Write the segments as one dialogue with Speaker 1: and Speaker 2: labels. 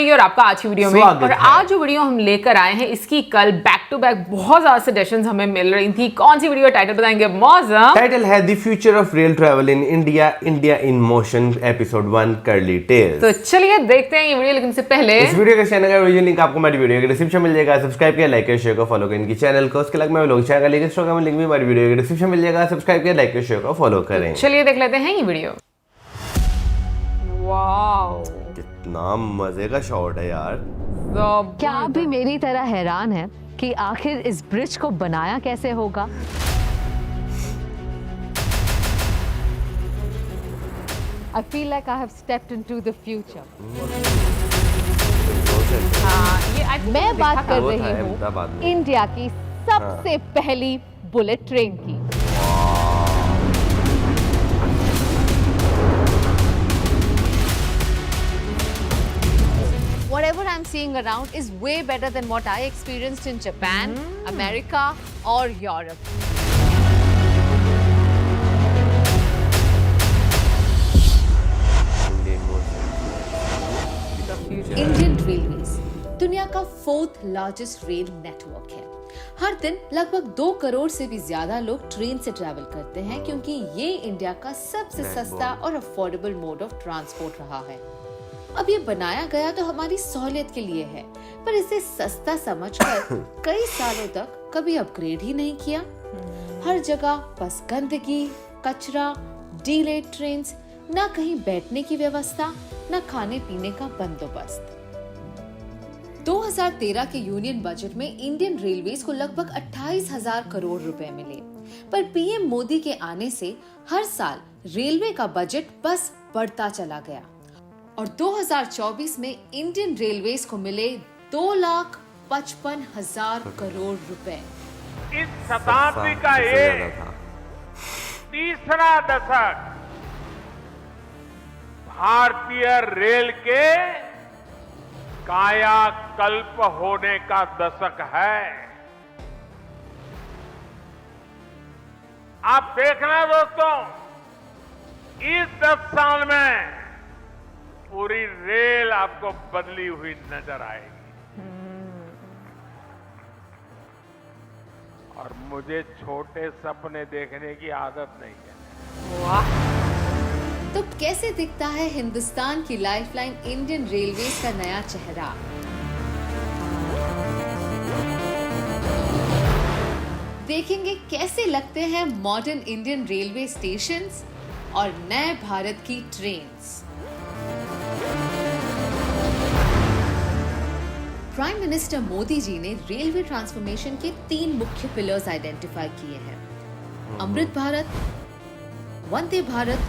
Speaker 1: रही और आपका आज की वीडियो में। और आज जो वीडियो हम लेकर आए हैं इसकी कल बैक टू बैक बहुत ज्यादा सजेशंस हमें मिल रही थी। कौन सी वीडियो टाइटल बताएंगे मौसम?
Speaker 2: टाइटल है the future of rail travel in India, India in motion, episode 1 curly tales.
Speaker 1: तो चलिए देखते हैं ये वीडियो, लेकिन इससे पहले
Speaker 2: इस वीडियो के चैनल का वीडियो लिंक आपको हमारी वीडियो के डिस्क्रिप्शन मिल जाएगा। सब्सक्राइब किया, लाइक किया, शेयर को फॉलो करें इनकी चैनल को। उसके अलग में लोग चैनल का लिंक इंस्टाग्राम लिंक भी हमारी वीडियो के डिस्क्रिप्शन मिल जाएगा। सब्सक्राइब किया, लाइक किया, शेयर को फॉलो करें।
Speaker 1: चलिए देख लेते हैं ये वीडियो। वाओ,
Speaker 2: कितना मजे का शॉट है यार।
Speaker 3: क्या आप भी मेरी तरह हैरान हैं कि आखिर इस ब्रिज को बनाया कैसे होगा? I feel like I have stepped into the future. मैं बात कर रही हूँ इंडिया की सबसे पहली बुलेट ट्रेन की। Whatever I'm seeing around is way better than what I experienced in Japan, America or Europe.
Speaker 4: Indian railways दुनिया का 4th लार्जेस्ट रेल नेटवर्क है। हर दिन लगभग 2 करोड़ से भी ज्यादा लोग ट्रेन से ट्रैवल करते हैं क्योंकि ये इंडिया का सबसे सस्ता और अफोर्डेबल मोड ऑफ ट्रांसपोर्ट रहा है। अब ये बनाया गया तो हमारी सहूलियत के लिए है, पर इसे सस्ता समझकर कई सालों तक कभी अपग्रेड ही नहीं किया। हर जगह बस गंदगी, कचरा, डिले ट्रेन्स, ना कहीं बैठने की व्यवस्था, ना खाने पीने का बंदोबस्त। 2013 के यूनियन बजट में इंडियन रेलवेज को लगभग 28,000 करोड़ रुपए मिले, पर पीएम मोदी के आने से हर साल रेलवे का बजट बस बढ़ता चला गया और 2024 में इंडियन रेलवेज को मिले 2,55,000 करोड़ रुपए।
Speaker 5: इस शताब्दी का ये तीसरा दशक भारतीय रेल के कायाकल्प होने का दशक है। आप देखना दोस्तों, इस 10 साल में पूरी रेल आपको बदली हुई नजर आएगी। और मुझे छोटे सपने देखने की आदत नहीं है।
Speaker 4: वाह! तो कैसे दिखता है हिंदुस्तान की लाइफलाइन इंडियन रेलवेज का नया चेहरा? देखेंगे कैसे लगते हैं मॉडर्न इंडियन रेलवे स्टेशंस और नए भारत की trains. Prime minister Modi ji ने रेलवे ट्रांसफॉर्मेशन के 3 मुख्य पिलर्स आइडेंटिफाई किए हैं: अमृत भारत, वंदे भारत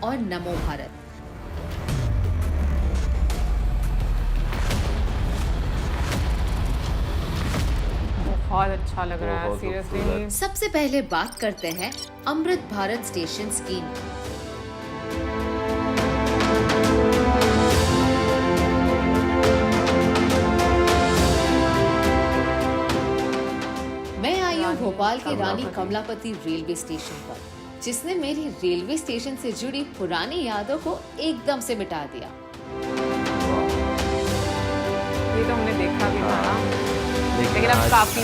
Speaker 4: और नमो भारत।
Speaker 1: बहुत अच्छा लग रहा है सीरियसली।
Speaker 4: सबसे पहले बात करते हैं अमृत भारत स्टेशन स्कीम। मैं आई हूँ भोपाल के रानी कमलापति रेलवे स्टेशन पर, जिसने मेरी रेलवे स्टेशन से जुड़ी पुरानी यादों को एकदम से मिटा दिया।
Speaker 1: ये तो हमने देखा भी था ना, लेकिन अब काफी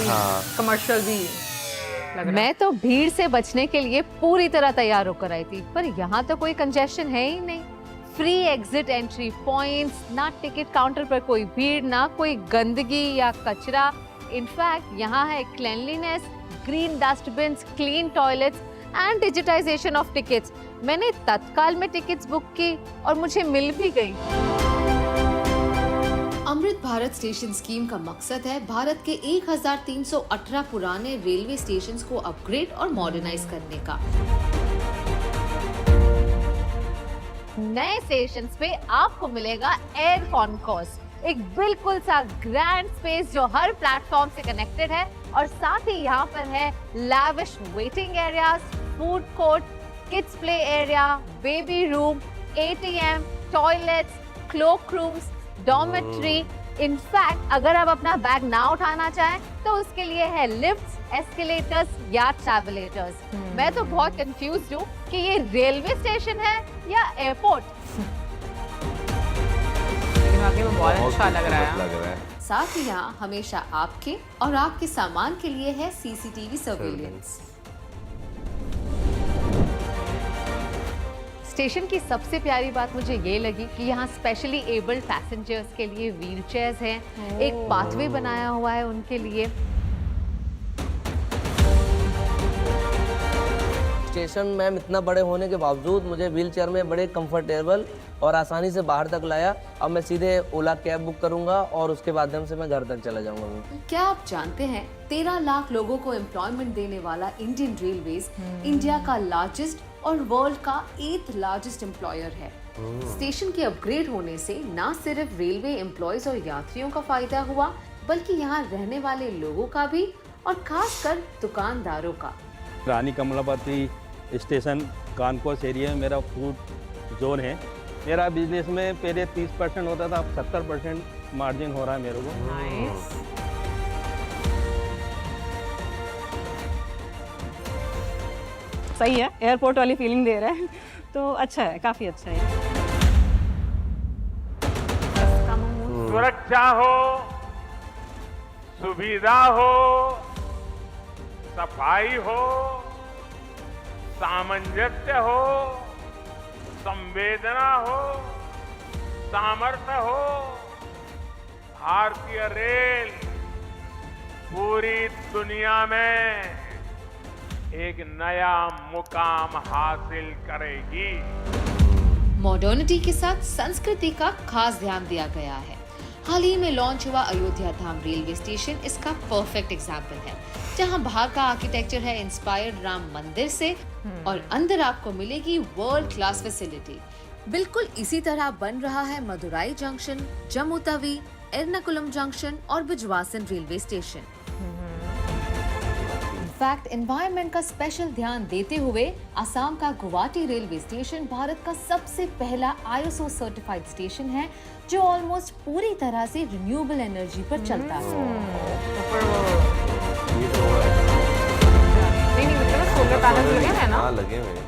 Speaker 1: कमर्शियल भी लग रहा है।
Speaker 3: मैं तो भीड़ से बचने के लिए पूरी तरह तैयार होकर आई थी, पर यहाँ तो कोई कंजेशन है ही नहीं। फ्री एग्जिट एंट्री पॉइंट्स, ना टिकट काउंटर पर कोई भीड़, ना कोई गंदगी या कचरा। इनफैक्ट यहाँ है cleanliness, green dustbins, clean toilets and digitization of tickets. मैंने तत्काल में टिकट्स बुक की और मुझे मिल भी गई।
Speaker 4: अमृत भारत स्टेशन स्कीम का मकसद है भारत के 1318 पुराने रेलवे स्टेशंस को अपग्रेड और मॉडर्नाइज करने का।
Speaker 3: नए स्टेशंस पे आपको मिलेगा एयर कॉन्कोर्स, एक बिल्कुल सा ग्रैंड स्पेस जो हर प्लेटफॉर्म से कनेक्टेड है, और साथ ही यहाँ पर है lavish waiting areas, food court, kids play area, baby room, ATM, toilets, cloak rooms, dormitory. In fact अगर आप अपना बैग ना उठाना चाहें तो उसके लिए है लिफ्ट्स, एस्केलेटर्स या ट्रैवलेटर्स। मैं तो बहुत कंफ्यूज्ड हूँ कि ये रेलवे स्टेशन है या एयरपोर्ट।
Speaker 1: वाकई में बहुत अच्छा लग रहा
Speaker 2: खूबसूरत
Speaker 1: है।
Speaker 2: लग रहा है।
Speaker 4: साथ ही यहाँ हमेशा आपके और आपके सामान के लिए है सीसीटीवी सर्विलेंस।
Speaker 3: स्टेशन की सबसे प्यारी बात मुझे ये लगी कि यहाँ स्पेशली एबल्ड पैसेंजर्स के लिए व्हील चेयर्स हैं, एक पाथवे बनाया हुआ है उनके लिए।
Speaker 6: स्टेशन मैम इतना बड़े होने के बावजूद मुझे व्हील चेयर में बड़े कंफर्टेबल और आसानी से बाहर तक लाया। अब मैं सीधे ओला कैब बुक करूंगा और उसके माध्यम से मैं घर तक चला जाऊंगा।
Speaker 4: क्या आप जानते हैं 13 लाख लोगों को एम्प्लॉयमेंट देने वाला इंडियन रेलवेज इंडिया का लार्जेस्ट और वर्ल्ड का 8th लार्जेस्ट एम्प्लॉयर है। स्टेशन के अपग्रेड होने से न सिर्फ रेलवे एम्प्लॉयज और यात्रियों का फायदा हुआ, बल्कि यहाँ रहने वाले लोगों का भी और खासकर दुकानदारों का।
Speaker 7: रानी कमलापति स्टेशन कानकोस एरिया में मेरा फूड जोन है। मेरा बिजनेस में पहले 30% होता था, अब 70% मार्जिन हो रहा है मेरे को।
Speaker 1: नाइस।
Speaker 8: सही है, एयरपोर्ट वाली फीलिंग दे रहा है तो अच्छा है, काफ़ी अच्छा है।
Speaker 5: सुरक्षा हो, सुविधा हो, सफाई हो, सामंजस्य हो, संवेदना हो, सामर्थ्य हो, भारतीय रेल पूरी दुनिया में एक नया मुकाम हासिल करेगी।
Speaker 4: मॉडर्निटी के साथ संस्कृति का खास ध्यान दिया गया है। हाल ही में लॉन्च हुआ अयोध्या धाम रेलवे स्टेशन इसका परफेक्ट एग्जाम्पल है, जहां बाहर का आर्किटेक्चर है इंस्पायर्ड राम मंदिर से और अंदर आपको मिलेगी वर्ल्ड क्लास फैसिलिटी। बिल्कुल इसी तरह बन रहा है मदुराई जंक्शन, जम्मू तवी, एर्नाकुलम जंक्शन और बुजवासन रेलवे स्टेशन। इनफैक्ट एनवायरनमेंट का स्पेशल ध्यान देते हुए असम का गुवाहाटी रेलवे स्टेशन भारत का सबसे पहला ISO सर्टिफाइड स्टेशन है, जो ऑलमोस्ट पूरी तरह से रिन्यूएबल एनर्जी पर चलता है।
Speaker 1: नहीं मतलब सोलर पैनल लगे हुए हैं ना।
Speaker 2: हाँ लगे हुए हैं।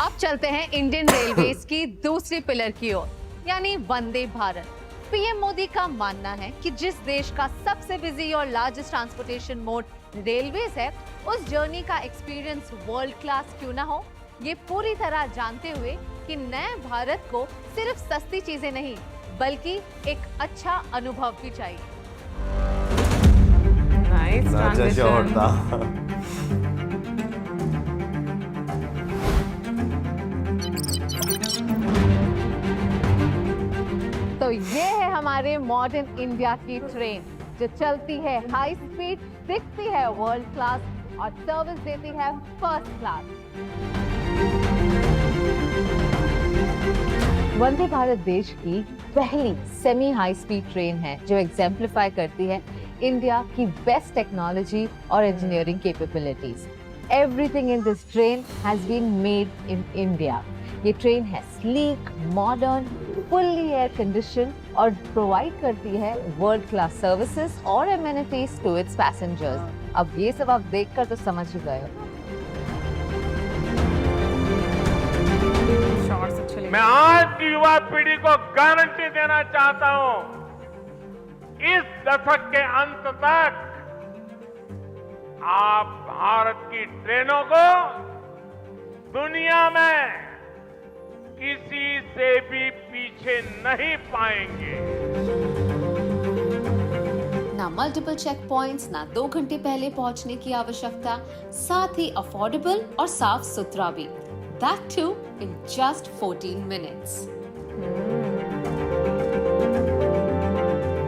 Speaker 3: अब चलते हैं इंडियन रेलवेज की दूसरी पिलर की ओर, यानी वंदे भारत। पीएम मोदी का मानना है कि जिस देश का सबसे बिजी और लार्जेस्ट ट्रांसपोर्टेशन मोड रेलवेज है, उस जर्नी का एक्सपीरियंस वर्ल्ड क्लास क्यों ना हो। ये पूरी तरह जानते हुए कि नए भारत को सिर्फ सस्ती चीजें नहीं, बल्कि एक अच्छा अनुभव भी चाहिए।
Speaker 1: नाइस
Speaker 2: ना जैसे
Speaker 1: ट्रांजिशन।
Speaker 2: होता।
Speaker 3: तो ये है हमारे मॉडर्न इंडिया की ट्रेन, जो चलती है हाई स्पीड, दिखती है वर्ल्ड क्लास और सर्विस देती है फर्स्ट क्लास। वंदे भारत देश की पहली सेमी हाई स्पीड ट्रेन है, जो एग्जेम्पलीफाई करती है इंडिया की बेस्ट टेक्नोलॉजी और engineering capabilities. Everything in this train has been made in India. ये ट्रेन है sleek, modern, fully air condition और प्रोवाइड करती है वर्ल्ड क्लास सर्विसेज और एमिनिटीज टू इट्स पैसेंजर्स। अब ये सब आप देखकर तो समझ ही गए हो।
Speaker 1: शॉर्ट्स अच्छे लगे।
Speaker 5: मैं आज की युवा पीढ़ी को गारंटी देना चाहता हूं, इस दशक के अंत तक आप भारत की ट्रेनों को दुनिया में किसी से भी पीछे नहीं पाएंगे।
Speaker 4: ना मल्टीपल चेक पॉइंट्स, ना 2 घंटे पहले पहुंचने की आवश्यकता, साथ ही अफोर्डेबल और साफ सुथरा भी, that too in just 14 minutes.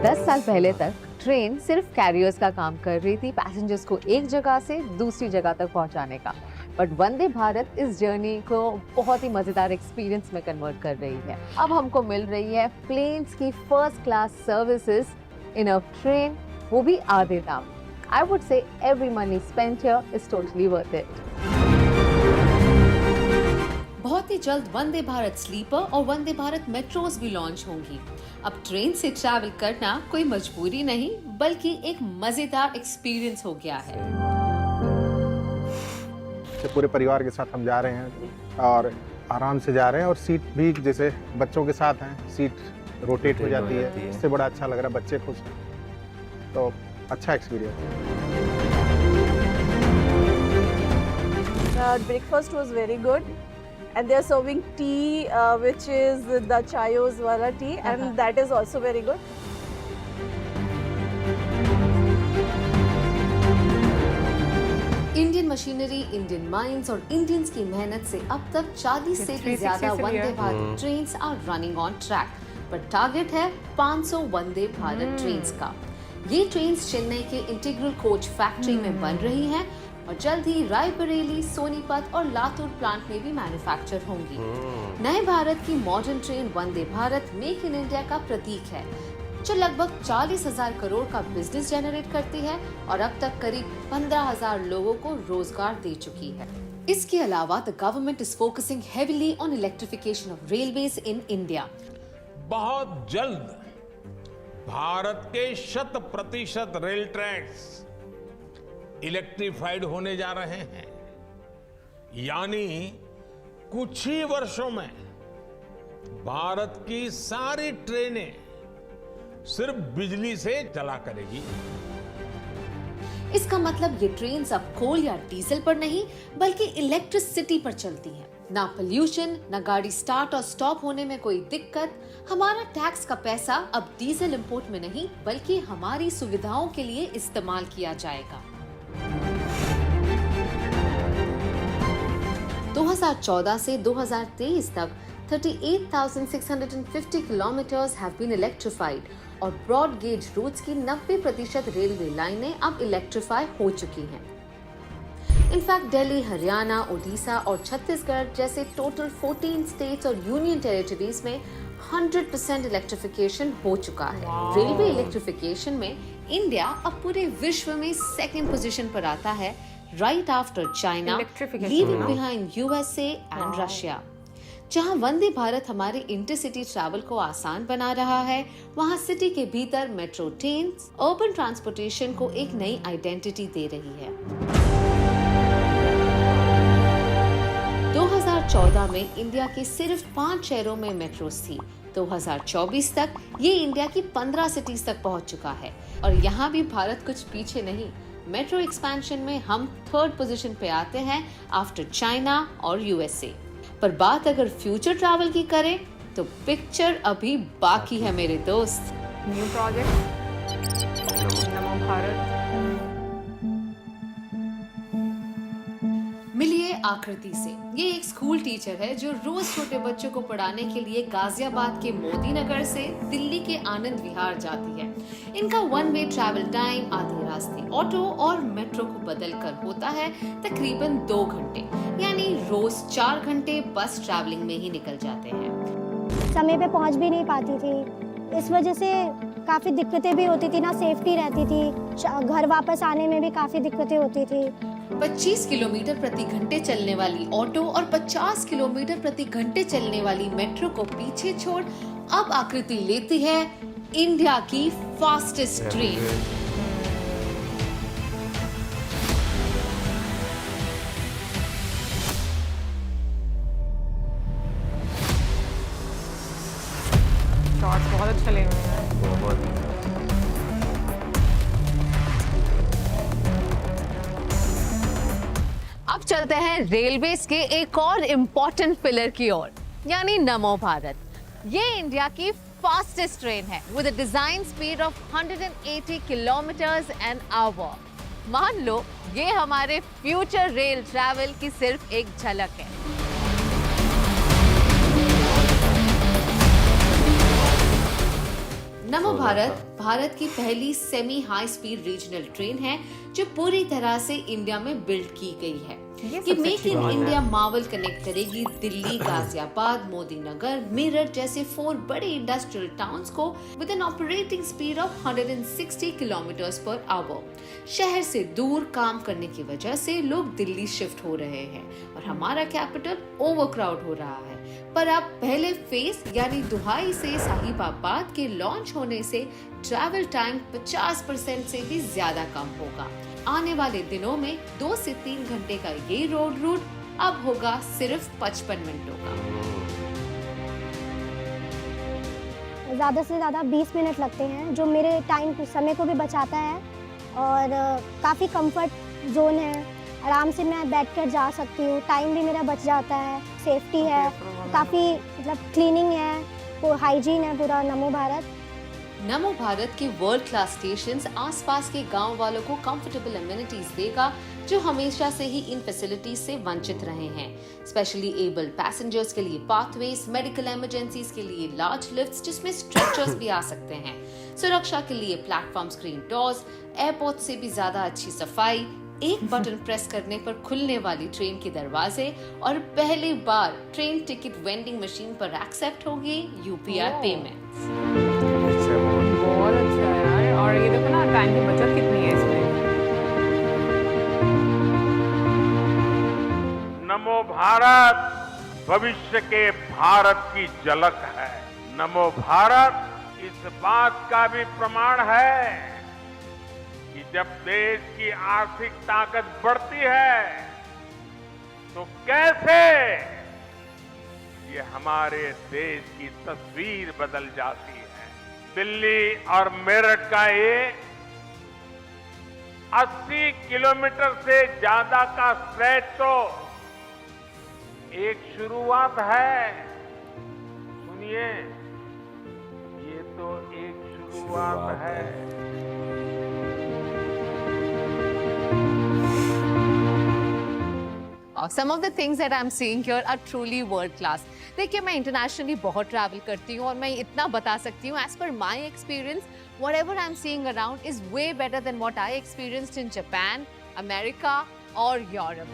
Speaker 3: 10 साल पहले तक ट्रेन सिर्फ कैरियर्स का काम कर रही थी, पैसेंजर्स को एक जगह से दूसरी जगह तक पहुंचाने का। बट वंदे भारत इस जर्नी को बहुत ही मजेदार एक्सपीरियंस में कन्वर्ट कर रही है। अब हमको मिल रही है प्लेन्स की first class services in a train, वो भी आधे दाम। I would say every money spent here is totally worth it.
Speaker 4: बहुत ही जल्द वंदे भारत स्लीपर और वंदे भारत मेट्रोज भी लॉन्च होंगी। अब ट्रेन से ट्रैवल करना कोई मजबूरी नहीं, बल्कि एक मजेदार एक्सपीरियंस हो गया है।
Speaker 9: पूरे परिवार के साथ हम जा रहे हैं और आराम से जा रहे हैं, और सीट भी जैसे बच्चों के साथ हैं, सीट रोटेट हो
Speaker 2: Rotate हो
Speaker 9: जाती
Speaker 2: जाती
Speaker 9: है,
Speaker 2: है।
Speaker 9: इससे बड़ा अच्छा लग रहा है, बच्चे खुश हैं, तो अच्छा experience.
Speaker 10: Breakfast was very good, and they are serving tea, which is the chayos wala tea, and that is also very good.
Speaker 4: Indian machinery, Indian mines और इंडियंस की मेहनत से अब तक 40 से भी ज्यादा Vande Bharat trains are running on track, पर टारगेट है 500 वंदे भारत ट्रेन्स का। ये ट्रेन्स चेन्नई के इंटीग्रल कोच फैक्ट्री में बन रही हैं और जल्द ही रायबरेली, सोनीपत और लातूर प्लांट में भी मैन्युफैक्चर होंगी। नए भारत की modern train Vande Bharat make in India का प्रतीक है, जो लगभग 40,000 करोड़ का बिजनेस जनरेट करती है और अब तक करीब 15,000 लोगों को रोजगार दे चुकी है। इसके अलावा the government is focusing heavily on electrification of railways in India.
Speaker 5: बहुत जल्द भारत के 100% रेल ट्रैक्स इलेक्ट्रिफाइड होने जा रहे हैं, यानी कुछ ही वर्षों में भारत की सारी ट्रेनें सिर्फ बिजली से चला करेगी।
Speaker 4: इसका मतलब ये ट्रेन अब कोल या डीजल पर नहीं बल्कि इलेक्ट्रिसिटी पर चलती हैं। ना पोल्यूशन, ना गाड़ी स्टार्ट और स्टॉप होने में कोई दिक्कत। हमारा टैक्स का पैसा अब डीजल इंपोर्ट में नहीं बल्कि हमारी सुविधाओं के लिए इस्तेमाल किया जाएगा। 2014 से 2023 तक 38,650 kilometers have been electrified और ब्रॉड गेज रूट्स की 90% रेलवे लाइनें अब इलेक्ट्रीफाई हो चुकी हैं। इनफैक्ट दिल्ली, हरियाणा, ओडिशा और छत्तीसगढ़ जैसे टोटल 14 स्टेट्स और यूनियन टेरिटरीज में 100% इलेक्ट्रिफिकेशन हो चुका है। रेलवे इलेक्ट्रिफिकेशन में इंडिया अब पूरे विश्व में सेकंड पोजीशन पर आता है, right after China, leaving behind USA and Russia. जहां वंदे भारत हमारे इंटरसिटी ट्रैवल को आसान बना रहा है, वहां सिटी के भीतर मेट्रो ट्रेन्स अर्बन ट्रांसपोर्टेशन को एक नई आइडेंटिटी दे रही है। 2014 में इंडिया के सिर्फ 5 शहरों में मेट्रोस थी। 2024 तक ये इंडिया की 15 सिटीज तक पहुंच चुका है और यहाँ भी भारत कुछ पीछे नहीं। मेट्रो एक्सपेंशन में हम 3rd पोजीशन पे आते हैं आफ्टर चाइना और यूएसए। पर बात अगर फ्यूचर ट्रैवल की करें तो पिक्चर अभी बाकी है मेरे दोस्त।
Speaker 1: न्यू प्रोजेक्ट नमो भारत।
Speaker 4: मिलिए आकृति से। ये एक स्कूल टीचर है जो रोज छोटे बच्चों को पढ़ाने के लिए गाजियाबाद के मोदी नगर से दिल्ली के आनंद विहार जाती है। इनका 1 वे ट्रैवल टाइम आधे रास्ते ऑटो और मेट्रो को बदलकर होता है तकरीबन 2 घंटे, यानी रोज 4 घंटे बस ट्रैवलिंग में ही निकल जाते हैं।
Speaker 11: समय पे पहुंच भी नहीं पाती थी, इस वजह से काफ़ी दिक्कतें भी होती थी, ना सेफ्टी रहती थी, घर वापस आने में भी काफ़ी दिक्कतें होती थी।
Speaker 4: 25 किलोमीटर प्रति घंटे चलने वाली ऑटो और 50 किलोमीटर प्रति घंटे चलने वाली मेट्रो को पीछे छोड़ अब आकृति लेती है इंडिया की फास्टेस्ट ट्रेन।
Speaker 1: शॉट्स बहुत अच्छे ले हुए हैं।
Speaker 3: अब चलते हैं रेलवेज के एक और इम्पोर्टेंट पिलर की ओर, यानी नमो भारत। ये इंडिया की फास्टेस्ट ट्रेन है with a design speed of 180 kilometres an our. मान लो ये हमारे फ्यूचर रेल ट्रैवल की सिर्फ एक झलक है।
Speaker 4: नमो भारत भारत की पहली semi high speed regional train है जो पूरी तरह से इंडिया में बिल्ड की गई है। ये make in India marvel connect करेगी दिल्ली, गाजियाबाद, मोदी नगर, मेरठ जैसे 4 बड़े इंडस्ट्रियल टाउन्स को with an operating speed of 160 kilometres per hour. शहर से दूर काम करने की वजह से लोग दिल्ली शिफ्ट हो रहे हैं और हमारा कैपिटल ओवरक्राउड हो रहा है। पर अब पहले फेज यानी दुहाई से साहिबाबाद के लॉन्च होने से ट्रैवल टाइम 50% से भी ज्यादा कम होगा। आने वाले दिनों में 2 से 3 घंटे का ये रोड रूट अब होगा सिर्फ 55 मिनटों का।
Speaker 11: ज़्यादा से ज़्यादा 20 मिनट लगते हैं, जो मेरे समय को भी बचाता है और काफ़ी कंफर्ट जोन है। आराम से मैं बैठकर जा सकती हूँ, टाइम भी मेरा बच जाता है, सेफ्टी है, काफ़ी मतलब क्लीनिंग है, वो हाइजीन है पूरा नमो भारत।
Speaker 4: नमो भारत के वर्ल्ड क्लास स्टेशंस आसपास के गांव वालों को कंफर्टेबल एमिनिटीज देगा, जो हमेशा से ही इन फैसिलिटीज से वंचित रहे हैं। स्पेशली एबल्ड पैसेंजर्स के लिए पाथवेज, मेडिकल इमरजेंसीज के लिए लार्ज लिफ्ट्स जिसमें स्ट्रेचर्स भी आ सकते हैं, सुरक्षा के लिए प्लेटफॉर्म स्क्रीन डोर्स, एयरपोर्ट से भी ज्यादा अच्छी सफाई, एक बटन प्रेस करने पर खुलने वाली ट्रेन के दरवाजे और पहली बार ट्रेन टिकट वेंडिंग मशीन पर एक्सेप्ट होगी यूपीआई पेमेंट।
Speaker 1: बहुत अच्छा है यार। और ये देखो ना टाइम की बचत कितनी है इसमें।
Speaker 5: नमो भारत भविष्य के भारत की झलक है। नमो भारत इस बात का भी प्रमाण है कि जब देश की आर्थिक ताकत बढ़ती है तो कैसे ये हमारे देश की तस्वीर बदल जाती है। दिल्ली और मेरठ का ये 80 किलोमीटर से ज्यादा का स्ट्रेच तो एक शुरुआत है। सुनिए, ये तो एक शुरुआत है।
Speaker 3: Some of the things that I'm seeing here are truly world class. देखिए, मैं इंटरनेशनली बहुत ट्रैवल करती हूँ और मैं इतना बता सकती हूँ, as per my experience, whatever I'm seeing around is way better than what I experienced in Japan, America or Europe.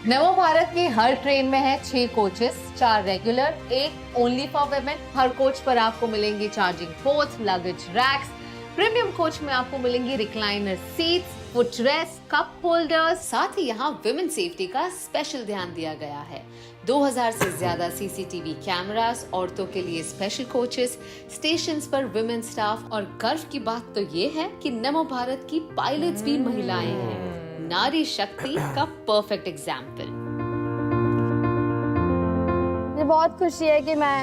Speaker 3: नमो भारत की हर ट्रेन में है 6 coaches, 4 regular, 1 only for women. हर कोच पर आपको मिलेंगी charging ports, luggage racks. Premium coach में आपको मिलेंगी recliner seats, footrest, cup holders. साथ ही यहाँ विमेन सेफ्टी का स्पेशल ध्यान दिया गया है। 2000 से ज्यादा सीसीटीवी कैमरास, औरतों के लिए स्पेशल कोचेस, स्टेशंस पर विमेन स्टाफ। और गर्व की बात तो ये है कि नमो भारत की पायलट्स भी महिलाएं हैं। नारी शक्ति का परफेक्ट एग्जाम्पल।
Speaker 10: मुझे बहुत खुशी है कि मैं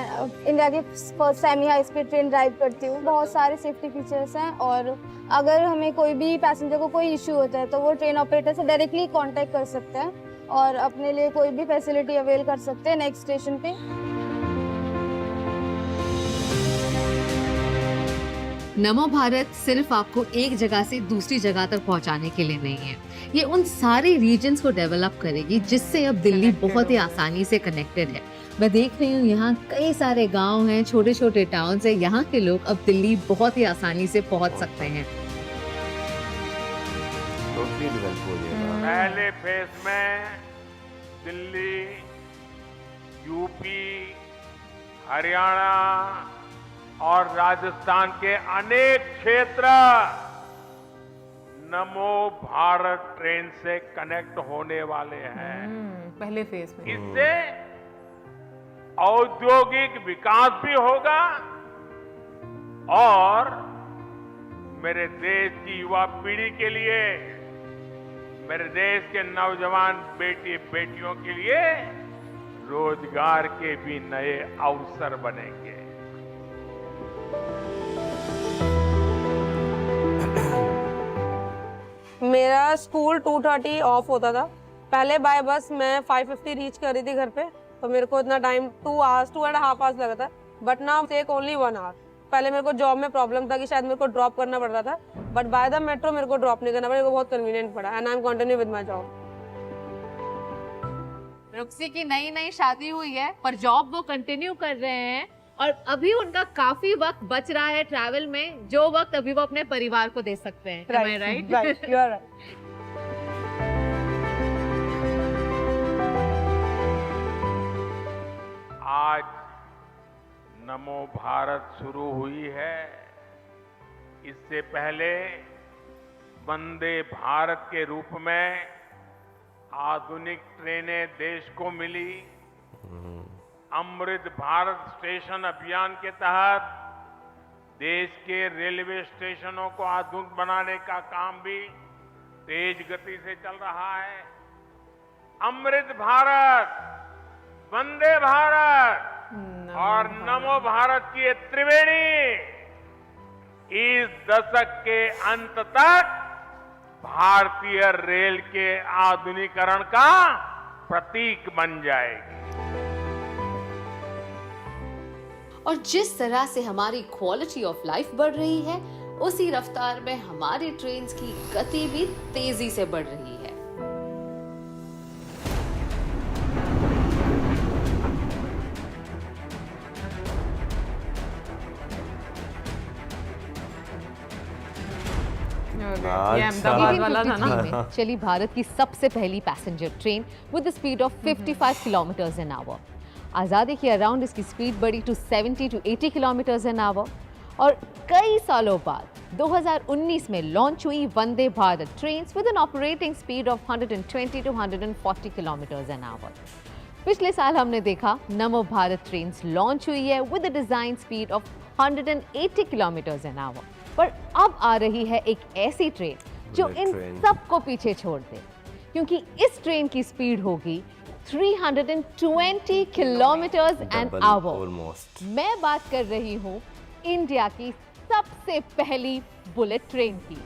Speaker 10: इंडिया की first time high speed train drive करती हूँ। बहुत सारे सेफ्टी फीचर्स हैं और अगर हमें कोई भी पैसेंजर को कोई इश्यू होता है तो वो ट्रेन ऑपरेटर से डायरेक्टली कांटेक्ट कर सकते हैं और अपने लिए कोई भी फैसिलिटी अवेल कर सकते हैं नेक्स्ट स्टेशन पे।
Speaker 3: नमो भारत सिर्फ आपको एक जगह से दूसरी जगह तक पहुंचाने के लिए नहीं है, ये उन सारे रीजन्स को डेवलप करेगी जिससे अब दिल्ली बहुत ही आसानी से कनेक्टेड है। मैं देख रही हूँ यहाँ कई सारे गांव हैं, छोटे छोटे टाउन्स हैं, यहाँ के लोग अब दिल्ली बहुत ही आसानी से पहुंच सकते हैं।
Speaker 5: पहले फेज में दिल्ली, यूपी, हरियाणा और राजस्थान के अनेक क्षेत्र नमो भारत ट्रेन से कनेक्ट होने वाले हैं।
Speaker 1: पहले फेज में
Speaker 5: इससे औद्योगिक विकास भी होगा और मेरे देश की युवा पीढ़ी के लिए, मेरे देश के नौजवान बेटी बेटियों के लिए रोजगार के भी नए अवसर बनेंगे।
Speaker 10: मेरा स्कूल 2:30 ऑफ होता था। पहले बाय बस मैं 5:50 रीच कर रही थी घर पे, तो मेरे को इतना टाइम 2.5 आवर्स लगा था। But now take only 1 hour. पहले मेरे को जॉब में प्रॉब्लम था कि शायद मेरे को ड्रॉप करना पड़ता था, बट बाय द मेट्रो मेरे को ड्रॉप नहीं करना पड़ा। मेरे को बहुत कन्वीनियंट पड़ा and I am continue with my job.
Speaker 3: Ruksi की नई शादी हुई है पर जॉब वो कंटिन्यू कर रहे हैं और अभी उनका काफी वक्त बच रहा है ट्रैवल में, जो वक्त अभी वो अपने परिवार को दे सकते हैं। Am I right?
Speaker 10: Right, you are right.
Speaker 5: आज नमो भारत शुरू हुई है। इससे पहले वंदे भारत के रूप में आधुनिक ट्रेनें देश को मिली। अमृत भारत स्टेशन अभियान के तहत देश के रेलवे स्टेशनों को आधुनिक बनाने का काम भी तेज गति से चल रहा है। अमृत भारत, वंदे भारत और नमो भारत की ये त्रिवेणी इस दशक के अंत तक भारतीय रेल के आधुनिकीकरण का प्रतीक बन जाएगी।
Speaker 4: और जिस तरह से हमारी क्वालिटी ऑफ लाइफ बढ़ रही है, उसी रफ्तार में हमारी ट्रेन्स की गति भी तेजी से बढ़ रही है।
Speaker 1: ये अहमदाबाद वाला था ना।
Speaker 3: में चली भारत की सबसे पहली passenger train with the speed of 55 kilometres an hour. आज़ादी के अराउंड इसकी स्पीड बढ़ी to 70 to 80 kilometres an hour. और कई सालों बाद 2019 में लॉन्च हुई Vande Bharat trains with an operating speed of 120 to 140 kilometres an hour. पिछले साल हमने देखा नमो भारत ट्रेन्स लॉन्च हुई है with a design speed of 180 kilometres an our. पर अब आ रही है एक ऐसी ट्रेन जो इन सबको पीछे छोड़ दे, क्योंकि इस ट्रेन की स्पीड होगी 320 किलोमीटर्स एन आवर। मैं बात कर रही हूँ इंडिया की सबसे पहली बुलेट ट्रेन की।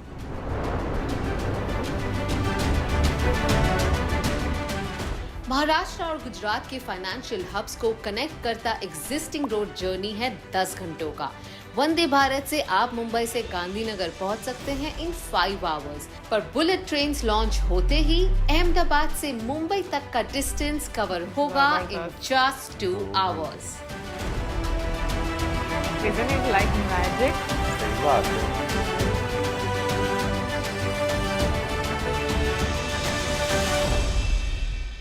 Speaker 4: महाराष्ट्र और गुजरात के फाइनेंशियल हब्स को कनेक्ट करता एग्जिस्टिंग रोड जर्नी है 10 घंटों का। वंदे भारत से आप मुंबई से गांधीनगर पहुंच सकते हैं इन 5 आवर्स, पर बुलेट ट्रेन्स लॉन्च होते ही अहमदाबाद से मुंबई तक का डिस्टेंस कवर होगा in just 2 hours.
Speaker 1: Isn't it like magic?
Speaker 2: सही बात है।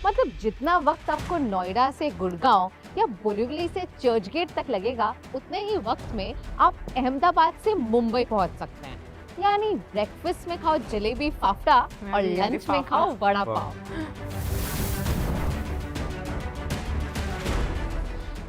Speaker 3: मतलब जितना वक्त आपको नोएडा से गुड़गांव या बोरीवली से चर्चगेट तक लगेगा, उतने ही वक्त में आप अहमदाबाद से मुंबई पहुंच सकते हैं। यानी ब्रेकफास्ट में खाओ जलेबी फाफड़ा और लंच में खाओ vada pav.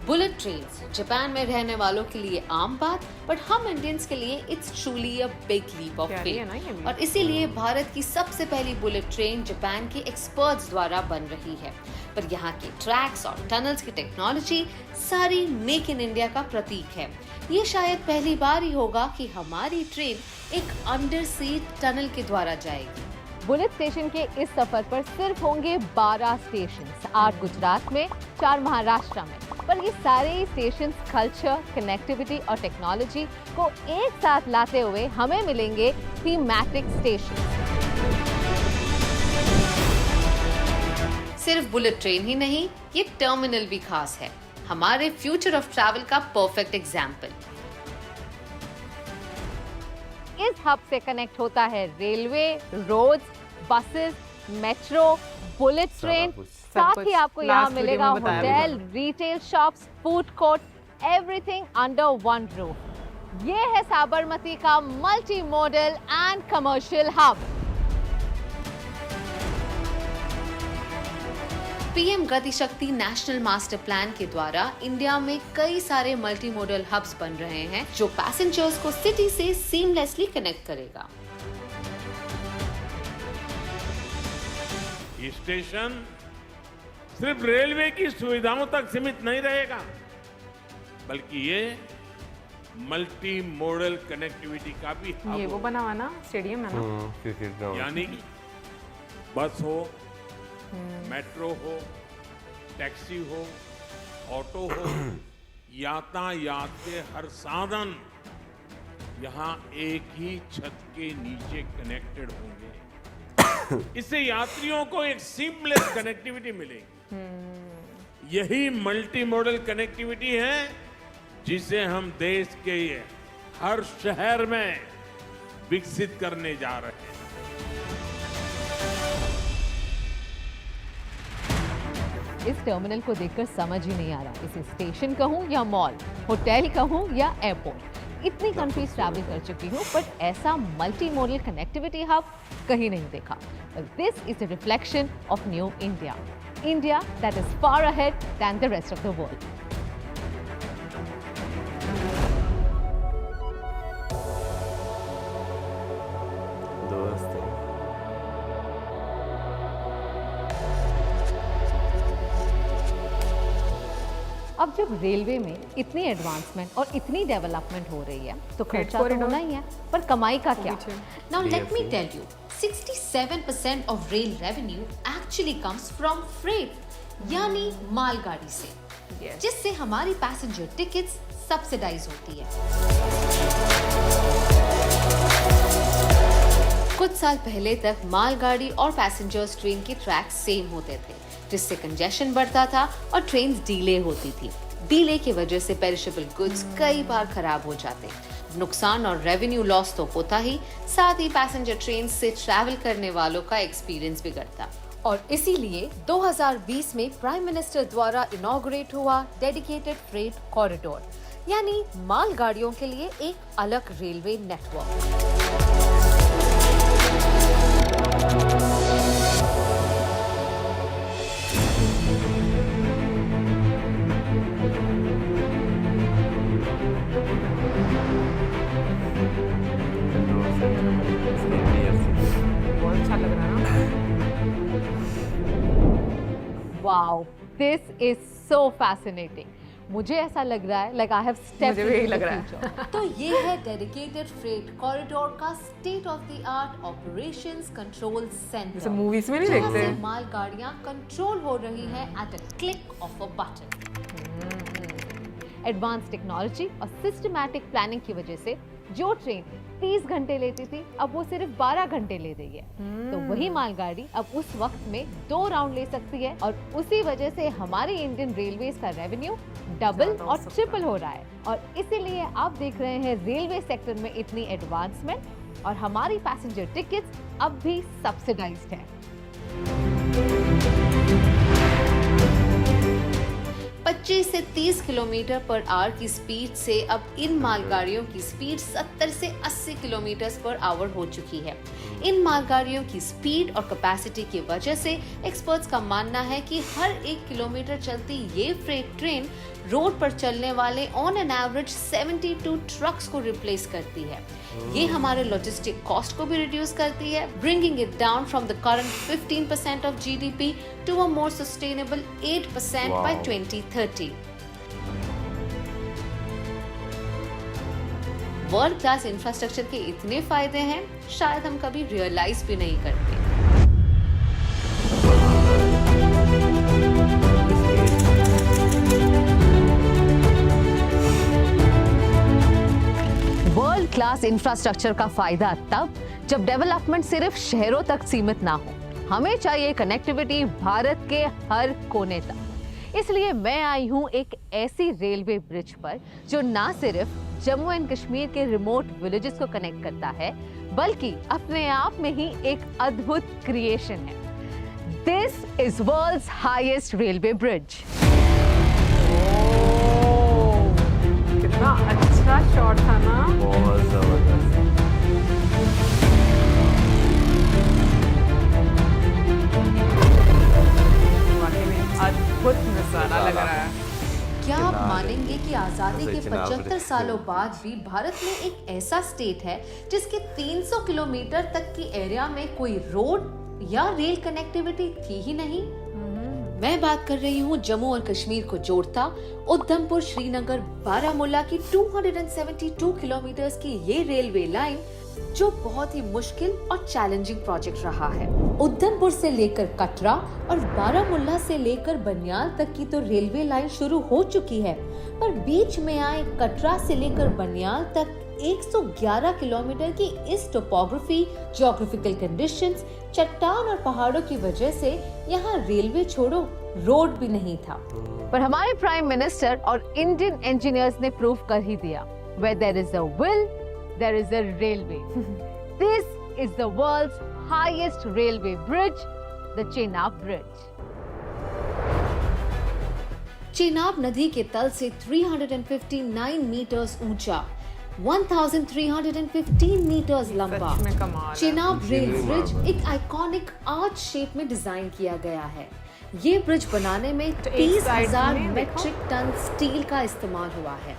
Speaker 4: Bullet trains Japan में रहने वालों के लिए आम बात, बट हम इंडियंस के लिए it's truly a big leap of faith. और इसीलिए भारत की सबसे पहली बुलेट ट्रेन जापान के एक्सपर्ट्स द्वारा बन रही है। पर यहाँ के ट्रैक्स और टनल्स की टेक्नोलॉजी सारी मेक इन इंडिया का प्रतीक है। ये शायद पहली बार ही होगा कि हमारी ट्रेन एक अंडर सी टनल के द्वारा जाएगी।
Speaker 3: बुलेट स्टेशन के इस सफर पर सिर्फ होंगे 12 स्टेशन, 8 गुजरात में, 4 महाराष्ट्र में। पर ये सारे स्टेशन कल्चर, कनेक्टिविटी और टेक्नोलॉजी को एक साथ लाते हुए हमें मिलेंगे थीमैटिक स्टेशन।
Speaker 4: सिर्फ बुलेट ट्रेन ही नहीं, ये टर्मिनल भी खास है, हमारे फ्यूचर ऑफ ट्रैवल का परफेक्ट एग्जाम्पल।
Speaker 3: इस हब से कनेक्ट होता है railway, roads, buses, metro, bullet train, साथ ही आपको यहाँ मिलेगा hotel, retail shops, food court, everything under one roof. ये है साबरमती का multi model and commercial hub.
Speaker 4: PM गति शक्ति नेशनल मास्टर प्लान के द्वारा इंडिया में कई सारे मल्टी मॉडल हब्स बन रहे हैं, जो पैसेंजर्स को सिटी से सीमलेसली कनेक्ट करेगा।
Speaker 5: ये स्टेशन सिर्फ रेलवे की सुविधाओं तक सीमित नहीं रहेगा, बल्कि ये मल्टी मॉडल कनेक्टिविटी का भी हब
Speaker 1: ये वो बना हुआ ना स्टेडियम है ना,
Speaker 2: क्रिकेट ग्राउंड।
Speaker 5: यानी बस हो, मेट्रो हो, टैक्सी हो, ऑटो हो, यातायात के हर साधन यहाँ एक ही छत के नीचे कनेक्टेड होंगे। इससे यात्रियों को एक सीमलेस कनेक्टिविटी मिलेगी। यही मल्टी मॉडल कनेक्टिविटी है जिसे हम देश के हर शहर में विकसित करने जा रहे हैं।
Speaker 3: इस टर्मिनल को देखकर समझ ही नहीं आ रहा इसे स्टेशन कहूँ या मॉल, होटल कहूँ या एयरपोर्ट। इतनी कंट्रीज ट्रैवल कर चुकी हूँ, बट ऐसा मल्टी मॉडल कनेक्टिविटी हब कहीं नहीं देखा। This is a reflection of new India, India that is far ahead than the rest of the world. अब जब रेलवे में इतनी एडवांसमेंट और इतनी डेवलपमेंट हो रही है तो खर्चा तो होना ही है, पर कमाई का क्या?
Speaker 4: Now let me tell you, 67% of rail revenue actually comes from freight, यानी मालगाड़ी से, जिससे हमारी पैसेंजर टिकट्स सब्सिडाइज होती है। कुछ साल पहले तक मालगाड़ी और पैसेंजर्स ट्रेन के ट्रैक सेम होते थे, जिससे कंजेशन बढ़ता था और ट्रेन डिले होती थी। डिले की वजह से पेरिशेबल गुड्स कई बार खराब हो जाते, नुकसान और रेवेन्यू लॉस तो होता ही, साथ ही पैसेंजर ट्रेन से ट्रैवल करने वालों का एक्सपीरियंस बिगड़ता। और इसीलिए 2020 में प्राइम मिनिस्टर द्वारा इनॉग्रेट हुआ डेडिकेटेड फ्रेट कॉरिडोर, यानी मालगाड़ियों के लिए एक अलग रेलवे नेटवर्क।
Speaker 1: बहुत अच्छा लग रहा है ना।
Speaker 3: Wow, this is so fascinating. मुझे ऐसा लग रहा है लाइक आई हैव स्टेप्ड
Speaker 1: मुझे भी यही लग रहा है।
Speaker 4: तो ये है डेडिकेटेड फ्रेट कॉरिडोर का state of the art operations control centre.
Speaker 1: जैसे मूवीज में नहीं
Speaker 4: जहाँ
Speaker 1: देखते
Speaker 4: से मालगाड़ियाँ कंट्रोल हो रही हैं at a click of a button.
Speaker 3: Advance technology और सिस्टमैटिक प्लानिंग की वजह से जो ट्रेन 30 घंटे लेती थी अब वो सिर्फ 12 घंटे ले रही है। तो वही मालगाड़ी अब उस वक्त में 2 राउंड ले सकती है और उसी वजह से हमारे इंडियन रेलवेज का रेवेन्यू डबल और ट्रिपल हो रहा है। और इसीलिए आप देख रहे हैं रेलवे सेक्टर में इतनी एडवांसमेंट और हमारी पैसेंजर टिकट्स अब भी सब्सिडाइज्ड है।
Speaker 4: 25 से 30 किलोमीटर पर आवर की स्पीड से अब इन मालगाड़ियों की स्पीड 70 से 80 किलोमीटर पर आवर हो चुकी है। इन मालगाड़ियों की स्पीड और कैपेसिटी की वजह से एक्सपर्ट्स का मानना है कि हर 1 किलोमीटर चलती ये फ्रेट ट्रेन रोड पर चलने वाले ऑन एन एवरेज 72 ट्रक्स को रिप्लेस करती है। ये हमारे लॉजिस्टिक कॉस्ट को भी रिड्यूस करती है, bringing it down from the current 15% of GDP to a more sustainable 8% by 2030। World class infrastructure के इतने फायदे हैं, शायद हम कभी रियलाइज भी नहीं करते।
Speaker 3: वर्ल्ड क्लास इंफ्रास्ट्रक्चर का फायदा तब जब डेवलपमेंट सिर्फ शहरों तक सीमित ना हो। हमें चाहिए कनेक्टिविटी भारत के हर कोने तक। इसलिए मैं आई हूँ एक ऐसी रेलवे ब्रिज पर जो ना सिर्फ जम्मू एंड कश्मीर के रिमोट विलेजेस को कनेक्ट करता है, बल्कि अपने आप में ही एक अद्भुत क्रिएशन है। This is world's highest railway bridge.
Speaker 1: कितना अच्छा शॉट था ना।
Speaker 2: बहुत जबरदस्त।
Speaker 1: वाकई में अद्भुत नजारा लग रहा है।
Speaker 4: क्या आप मानेंगे कि आजादी के 75 सालों बाद भी भारत में एक ऐसा स्टेट है जिसके 300 किलोमीटर तक की एरिया में कोई रोड या रेल कनेक्टिविटी थी ही नहीं। मैं बात कर रही हूँ जम्मू और कश्मीर को जोड़ता उधमपुर श्रीनगर बारामूला की 272 किलोमीटर की ये रेलवे लाइन, जो बहुत ही मुश्किल और चैलेंजिंग प्रोजेक्ट रहा है। उधमपुर से लेकर कटरा और बारामूला से लेकर बनियाल तक की तो रेलवे लाइन शुरू हो चुकी है, पर बीच में आए कटरा से लेकर बनियाल तक 111 किलोमीटर की इस टोपोग्राफी, ज्योग्राफिकल कंडीशंस, चट्टान और पहाड़ों की वजह से यहाँ रेलवे छोड़ो रोड भी नहीं था।
Speaker 3: पर हमारे प्राइम मिनिस्टर और इंडियन इंजीनियर्स ने प्रूव कर ही दिया, where there is a will, there is a railway. This is the world's highest railway bridge, the Chenab Bridge.
Speaker 4: Chenab नदी के तल से 359 मीटर्स ऊंचा, 1315 मीटर्स लंबा
Speaker 1: सच में कमाल है।
Speaker 4: चेनाब रेल ब्रिज एक आइकॉनिक आर्च शेप में डिजाइन किया गया है। ये ब्रिज बनाने में 30,000 मेट्रिक टन स्टील का इस्तेमाल हुआ है,